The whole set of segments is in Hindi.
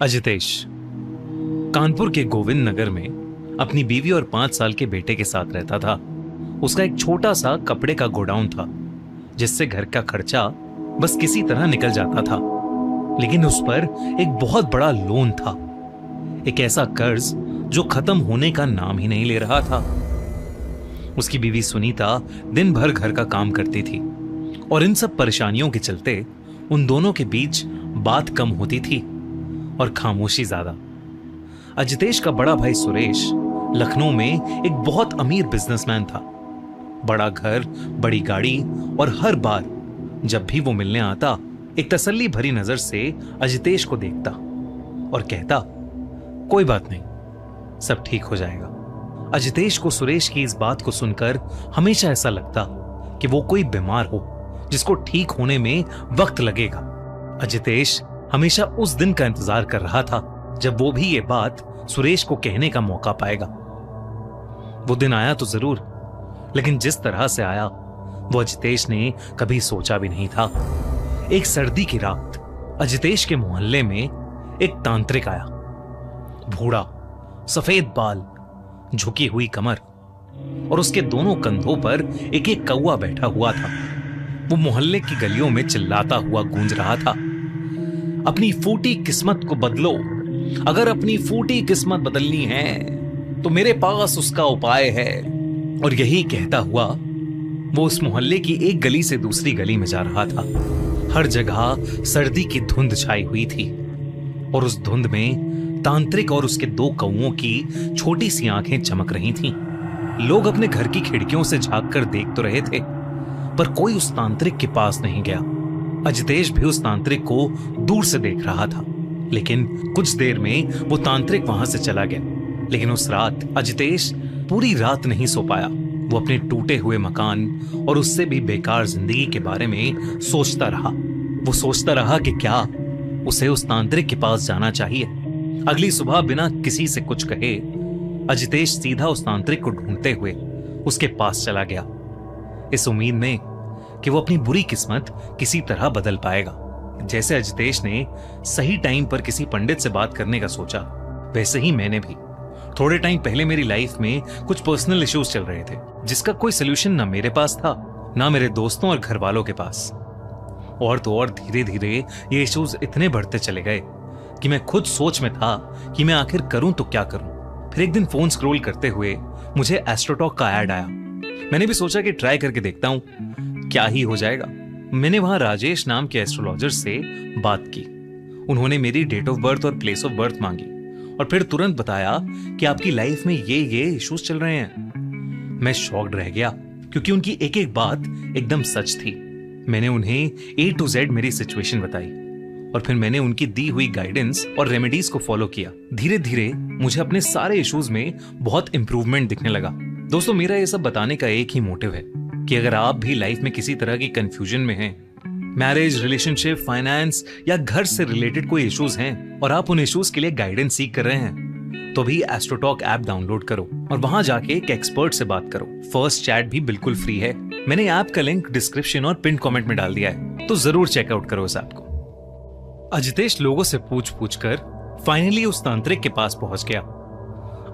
अजितेश कानपुर के गोविंद नगर में अपनी बीवी और 5 साल के बेटे के साथ रहता था। उसका एक छोटा सा कपड़े का गोडाउन था जिससे घर का खर्चा बस किसी तरह निकल जाता था। लेकिन उस पर एक बहुत बड़ा लोन था, एक ऐसा कर्ज जो खत्म होने का नाम ही नहीं ले रहा था। उसकी बीवी सुनीता दिन भर घर का काम करती थी और इन सब परेशानियों के चलते उन दोनों के बीच बात कम होती थी और खामोशी ज्यादा। अजितेश का बड़ा भाई सुरेश लखनऊ में एक बहुत अमीर बिजनेसमैन था। बड़ा घर, बड़ी गाड़ी और हर बार जब भी वो मिलने आता एक तसल्ली भरी नजर से अजितेश को देखता और कहता, कोई बात नहीं, सब ठीक हो जाएगा। अजितेश को सुरेश की इस बात को सुनकर हमेशा ऐसा लगता कि वो कोई बीमार हो जिसको ठीक होने में वक्त लगेगा। अजितेश हमेशा उस दिन का इंतजार कर रहा था जब वो भी ये बात सुरेश को कहने का मौका पाएगा। वो दिन आया तो जरूर, लेकिन जिस तरह से आया वो अजितेश ने कभी सोचा भी नहीं था। एक सर्दी की रात अजितेश के मोहल्ले में एक तांत्रिक आया। बूढ़ा, सफेद बाल, झुकी हुई कमर और उसके दोनों कंधों पर एक एक कौवा बैठा हुआ था। वो मोहल्ले की गलियों में चिल्लाता हुआ गूंज रहा था, अपनी फूटी किस्मत को बदलो। अगर अपनी फूटी किस्मत बदलनी है तो मेरे पास उसका उपाय है। और यही कहता हुआ वो उस मोहल्ले की एक गली से दूसरी गली में जा रहा था। हर जगह सर्दी की धुंध छाई हुई थी और उस धुंध में तांत्रिक और उसके 2 कौवों की छोटी सी आंखें चमक रही थीं। लोग अपने घर की खिड़कियों से झांक कर देख तो रहे थे, पर कोई उस तांत्रिक के पास नहीं गया। अजितेश भी उस तांत्रिक को दूर से देख रहा था, लेकिन कुछ देर में वो तांत्रिक वहां से चला गया। लेकिन उस रात अजितेश पूरी रात नहीं सो पाया। वो अपने टूटे हुए मकान और उससे भी बेकार जिंदगी के बारे में सोचता रहा। वो सोचता रहा कि क्या उसे उस तांत्रिक के पास जाना चाहिए। अगली सुबह बिना किसी से कुछ कहे अजितेश सीधा उस तांत्रिक को ढूंढते हुए उसके पास चला गया, इस उम्मीद में कि वो अपनी बुरी किस्मत किसी तरह बदल पाएगा। जैसे अजितेश ने सही टाइम पर किसी पंडित से बात करने का सोचा, वैसे ही मैंने भी। थोड़े टाइम पहले मेरी लाइफ में कुछ पर्सनल इश्यूज चल रहे थे जिसका कोई सोल्यूशन ना मेरे पास था ना मेरे दोस्तों और घर वालों के पास। और तो और धीरे धीरे ये इश्यूज इतने बढ़ते चले गए कि मैं खुद सोच में था कि मैं आखिर करूं तो क्या करूं। फिर एक दिन फोन स्क्रॉल करते हुए मुझे एस्ट्रोटॉक का ऐड आया। मैंने भी सोचा कि ट्राई करके देखता हूं, क्या ही हो जाएगा। मैंने वहां राजेश नाम के एस्ट्रोलॉजर से बात की। उन्होंने मेरी डेट ऑफ बर्थ और प्लेस ऑफ बर्थ मांगी और फिर तुरंत बताया कि आपकी लाइफ में ये इश्यूज चल रहे हैं। मैं शॉक्ड रह गया क्योंकि उनकी एक एक बात एकदम सच थी। मैंने उन्हें A to Z मेरी सिचुएशन बताई और फिर मैंने उनकी दी हुई गाइडेंस और रेमेडीज को फॉलो किया। धीरे धीरे मुझे अपने सारे इश्यूज में बहुत इंप्रूवमेंट दिखने लगा। दोस्तों, मेरा ये सब बताने का एक ही मोटिव है कि अगर आप भी लाइफ में किसी तरह की कंफ्यूजन में हैं, मैरिज, रिलेशनशिप, फाइनेंस या घर से रिलेटेड कोई इश्यूज हैं और आप उन इश्यूज के लिए गाइडेंस सीख कर रहे हैं, तो भी एस्ट्रोटॉक ऐप डाउनलोड करो और वहां जाके एक एक्सपर्ट से बात करो। फर्स्ट चैट भी बिल्कुल फ्री है। मैंने ऐप का लिंक डिस्क्रिप्शन और पिन कमेंट में डाल दिया है, तो जरूर चेकआउट करो इस ऐप को। अजितेश लोगों से पूछ पूछ कर फाइनली उस तांत्रिक के पास पहुंच गया।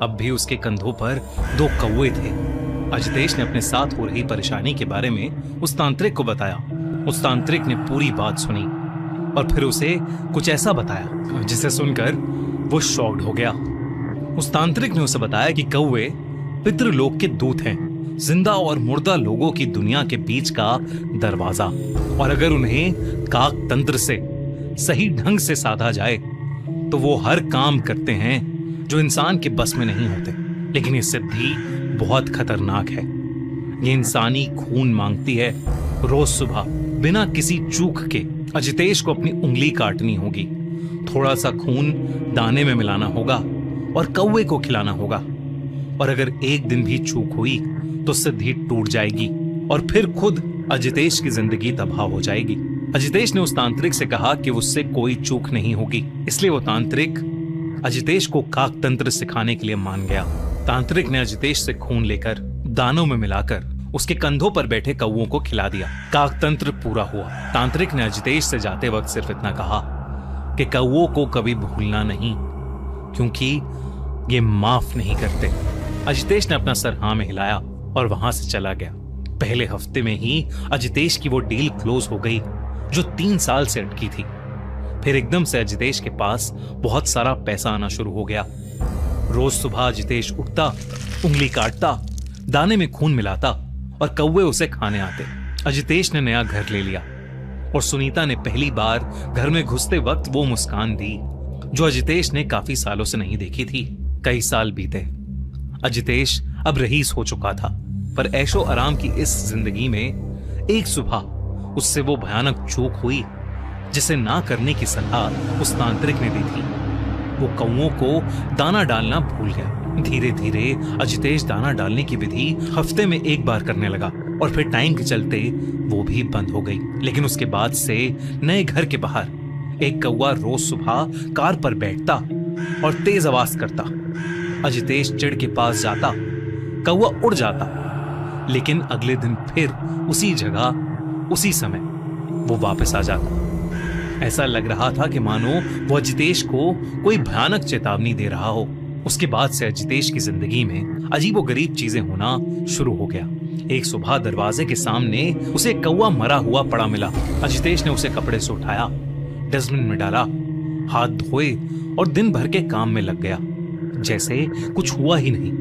अब भी उसके कंधों पर 2 कौवे थे। अजितेश ने अपने साथ हो रही परेशानी के बारे में उस तांत्रिक को बताया। उस तांत्रिक ने पूरी बात सुनी और फिर उसे कुछ ऐसा बताया जिसे सुनकर वो शॉक्ड हो गया। उस तांत्रिक ने उसे बताया कि कौवे पितृलोक के दूत हैं, जिंदा और मुर्दा लोगों की दुनिया के बीच का दरवाजा, और अगर उन्हें काक तंत्र से सही ढंग से साधा जाए तो वो हर काम करते हैं जो इंसान के बस में नहीं होते। लेकिन ये सिद्धि बहुत खतरनाक है। ये इंसानी खून मांगती है। रोज सुबह बिना किसी चूक के अजितेश को अपनी उंगली काटनी होगी, थोड़ा सा खून दाने में मिलाना होगा और कौवे को खिलाना होगा। और अगर एक दिन भी चूक हुई तो सिद्धि टूट जाएगी और फिर खुद अजितेश की जिंदगी तबाह हो जाएगी। अजितेश ने उस तांत्रिक से कहा कि उससे कोई चूक नहीं होगी, इसलिए वो तांत्रिक अजितेश को काक तंत्र सिखाने के लिए मान गया। तांत्रिक ने अजितेश से खून लेकर दानों में मिलाकर उसके कंधों पर बैठे कौवों को खिला दिया। काक तंत्र पूरा हुआ। तांत्रिक ने अजितेश से जाते वक्त सिर्फ इतना कहा, कि कौवों को कभी भूलना नहीं, क्योंकि ये माफ नहीं करते। अजितेश ने अपना सर हाँ में हिलाया और वहां से चला गया। पहले हफ्ते में ही अजितेश की वो डील क्लोज हो गई जो 3 साल से अटकी थी। फिर एकदम से अजितेश के पास बहुत सारा पैसा आना शुरू हो गया। रोज सुबह अजितेश उठता, उंगली काटता, दाने में खून मिलाता और कौवे उसे खाने आते। अजितेश ने नया घर ले लिया और सुनीता ने पहली बार घर में घुसते वक्त वो मुस्कान दी जो अजितेश ने काफी सालों से नहीं देखी थी। कई साल बीते। अजितेश अब रईस हो चुका था, पर ऐशो आराम की इस जिंदगी में एक सुबह उससे वो भयानक चूक हुई जिसे ना करने की सलाह उस तांत्रिक ने दी थी। वो कौवों को दाना डालना भूल गया। धीरे धीरे अजितेश दाना डालने की विधि हफ्ते में 1 बार करने लगा और फिर टाइम के चलते वो भी बंद हो गई। लेकिन उसके बाद से नए घर के बाहर एक कौवा रोज सुबह कार पर बैठता और तेज आवाज करता। अजितेश चिड़ के पास जाता, कौवा उड़ जाता, लेकिन अगले दिन फिर उसी जगह उसी समय वो वापस आ जाता। ऐसा लग रहा था कि मानो वो अजितेश को कोई भयानक चेतावनी दे रहा हो। उसके बाद से अजितेश की जिंदगी में अजीबोगरीब चीजें होना शुरू हो गया। एक सुबह दरवाजे के सामने उसे एक कौवा मरा हुआ पड़ा मिला। अजितेश ने उसे कपड़े से उठाया, डस्टबिन में डाला, हाथ धोए और दिन भर के काम में लग गया जैसे कुछ हुआ ही नहीं।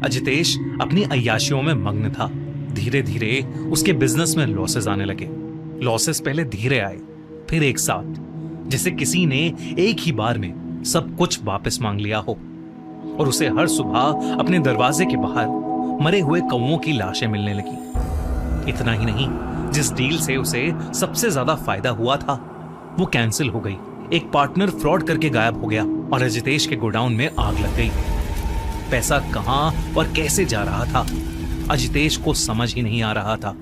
अजितेश अपनी अय्याशियों में मग्न था। धीरे धीरे उसके बिजनेस में लॉसेस आने लगे। लॉसेस पहले धीरे आए, फिर एक साथ, जैसे किसी ने एक ही बार में सब कुछ वापस मांग लिया हो। और उसे हर सुबह अपने दरवाजे के बाहर मरे हुए कौवों की लाशें मिलने लगी। इतना ही नहीं, जिस डील से उसे सबसे ज्यादा फायदा हुआ था वो कैंसिल हो गई। एक पार्टनर फ्रॉड करके गायब हो गया और अजितेश के गोडाउन में आग लग गई। पैसा कहां और कैसे जा रहा था अजितेश को समझ ही नहीं आ रहा था।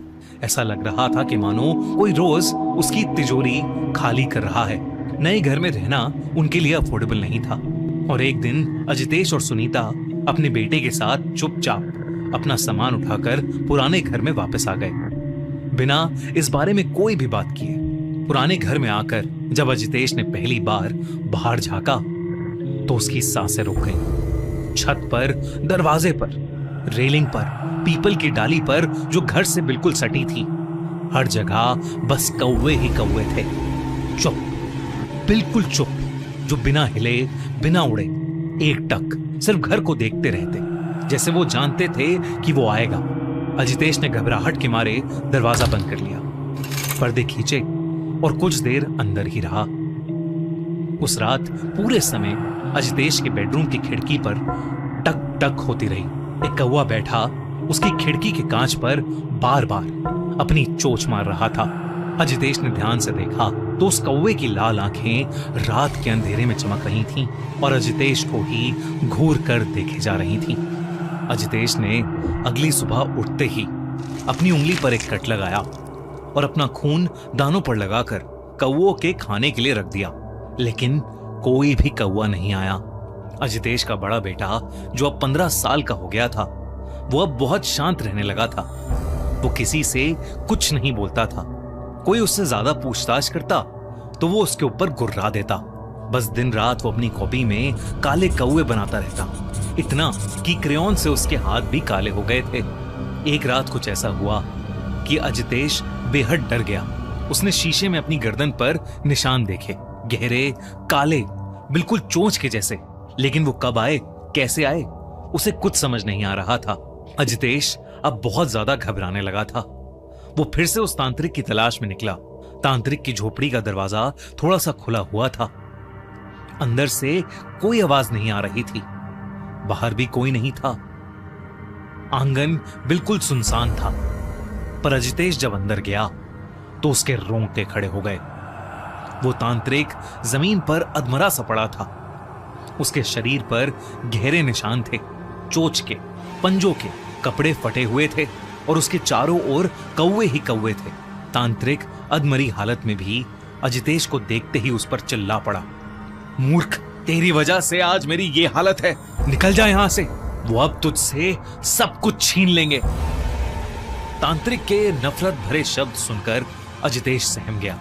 ऐसा लग रहा था कि मानो कोई रोज उसकी तिजोरी खाली कर रहा है। नए घर में रहना उनके लिए अफोर्डेबल नहीं था। और एक दिन अजितेश और सुनीता अपने बेटे के साथ चुपचाप अपना सामान उठाकर पुराने घर में वापस आ गए, बिना इस बारे में कोई भी बात किए। पुराने घर में आकर जब अजितेश ने पहली बार बाहर झांका तो उसकी सांसें रुक गईं। छत पर, दरवाजे पर, रेलिंग पर, पीपल की डाली पर जो घर से बिल्कुल सटी थी, हर जगह बस कौवे ही कौवे थे। चुप, बिल्कुल चुप, जो बिना हिले, बिना उड़े, एकटक सिर्फ घर को देखते रहते, जैसे वो जानते थे कि वो आएगा। अजितेश ने घबराहट के मारे दरवाजा बंद कर लिया, पर्दे खींचे और कुछ देर अंदर ही रहा। उस रात पूरे समय अजितेश के बेडरूम की खिड़की पर टक टक होती रही। एक कौवा बैठा उसकी खिड़की के कांच पर बार बार अपनी चोंच मार रहा था। अजितेश ने ध्यान से देखा तो उस कौवे की लाल आंखें रात के अंधेरे में चमक रही थीं और अजितेश को ही घूर कर देखे जा रही थीं। अजितेश ने अगली सुबह उठते ही अपनी उंगली पर एक कट लगाया और अपना खून दानों पर लगाकर कौवों के खाने के लिए रख दिया, लेकिन कोई भी कौवा नहीं आया। अजितेश का बड़ा बेटा, जो अब 15 साल का हो गया था, वो अब बहुत शांत रहने लगा था। वो किसी से कुछ नहीं बोलता था। कोई उससे ज्यादा पूछताछ करता तो वो उसके ऊपर गुर्रा देता। बस दिन रात वो अपनी कॉपी में काले कौवे बनाता रहता, इतना कि क्रेयॉन से उसके हाथ भी काले हो गए थे। एक रात कुछ ऐसा हुआ कि अजितेश बेहद डर गया। उसने शीशे में अपनी गर्दन पर निशान देखे, गहरे, काले, बिल्कुल चोंच के जैसे। लेकिन वो कब आए, कैसे आए, उसे कुछ समझ नहीं आ रहा था। अजितेश अब बहुत ज्यादा घबराने लगा था। वो फिर से उस तांत्रिक की तलाश में निकला। तांत्रिक की झोपड़ी का दरवाजा थोड़ा सा खुला हुआ था। अंदर से कोई आवाज नहीं आ रही थी, बाहर भी कोई नहीं था। आंगन बिल्कुल सुनसान था। पर अजितेश जब अंदर गया तो उसके रोंगटे खड़े हो गए। वो तांत्रिक जमीन पर अधमरा सा पड़ा था। उसके शरीर पर गहरे निशान थे, चोंच के, पंजों के। कपड़े फटे हुए थे और उसके चारों ओर कौवे ही कौवे थे। तांत्रिक अधमरी हालत में भी अजितेश को देखते ही उस पर चिल्ला पड़ा, मूर्ख, तेरी वजह से आज मेरी ये हालत है, निकल जा यहां से, वो अब तुझसे सब कुछ छीन लेंगे। तांत्रिक के नफरत भरे शब्द सुनकर अजितेश सहम गया।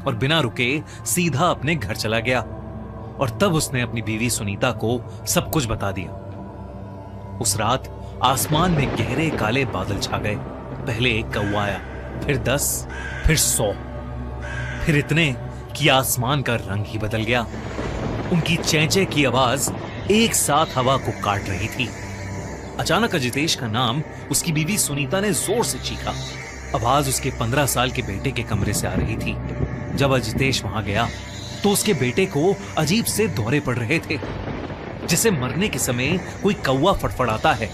और बिना रुके सीधा अपने घर चला गया। और तब उसने अपनी बीवी सुनीता को सब कुछ बता दिया। उस रात आसमान में गहरे काले बादल छा गए। पहले एक कौवा आया, फिर 10, फिर 100, फिर इतने कि आसमान का रंग ही बदल गया। उनकी चेंचे की आवाज एक साथ हवा को काट रही थी। अचानक अजितेश का नाम उसकी बीवी सुनीता ने जोर से चीखा। आवाज उसके 15 साल के बेटे के कमरे से आ रही थी। जब अजितेश वहां गया तो उसके बेटे को अजीब से दौरे पड़ रहे थे, जैसे मरने के समय कोई कौवा फड़फड़ाता है,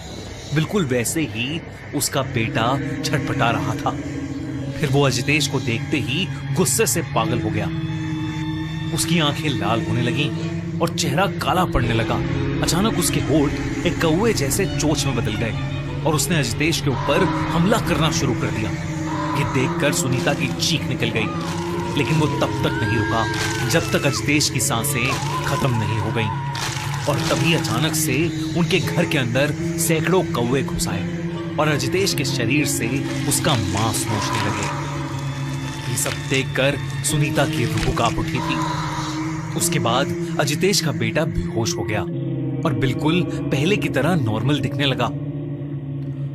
बिल्कुल वैसे ही उसका बेटा छटपटा रहा था। फिर वो अजितेश को देखते ही गुस्से से पागल हो गया। उसकी आंखें लाल होने लगीं और चेहरा काला पड़ने लगा। अचानक उसके होठ एक कौवे जैसे चोंच में बदल गए और उसने अजितेश के ऊपर हमला करना शुरू कर दिया। ये देखकर सुनीता की चीख निकल गई, लेकिन वो तब तक नहीं रुका जब तक अजितेश की सांसें खत्म नहीं हो गईं। और तभी अचानक से उनके घर के अंदर सैकड़ों कौवे घुस आए और अजितेश के शरीर से उसका मांस नोचने लगे। ये सब देखकर सुनीता की रूह कांप उठी थी। उसके बाद अजितेश का बेटा बेहोश हो गया और बिल्कुल पहले की तरह नॉर्मल दिखने लगा।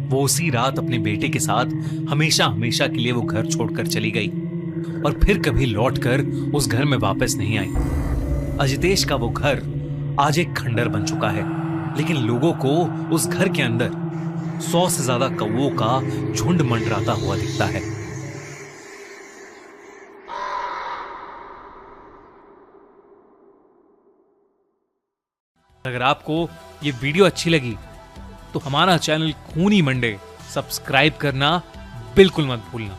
वो उसी रात अपने बेटे के साथ हमेशा हमेशा के लिए वो घर छोड़कर चली गई और फिर कभी लौटकर उस घर में वापस नहीं आई। अजितेश का वो घर आज एक खंडर बन चुका है, लेकिन लोगों को उस घर के अंदर 100 से ज्यादा कौवों का झुंड मंडराता हुआ दिखता है। अगर आपको ये वीडियो अच्छी लगी तो हमारा चैनल खूनी मंडे सब्सक्राइब करना बिल्कुल मत भूलना।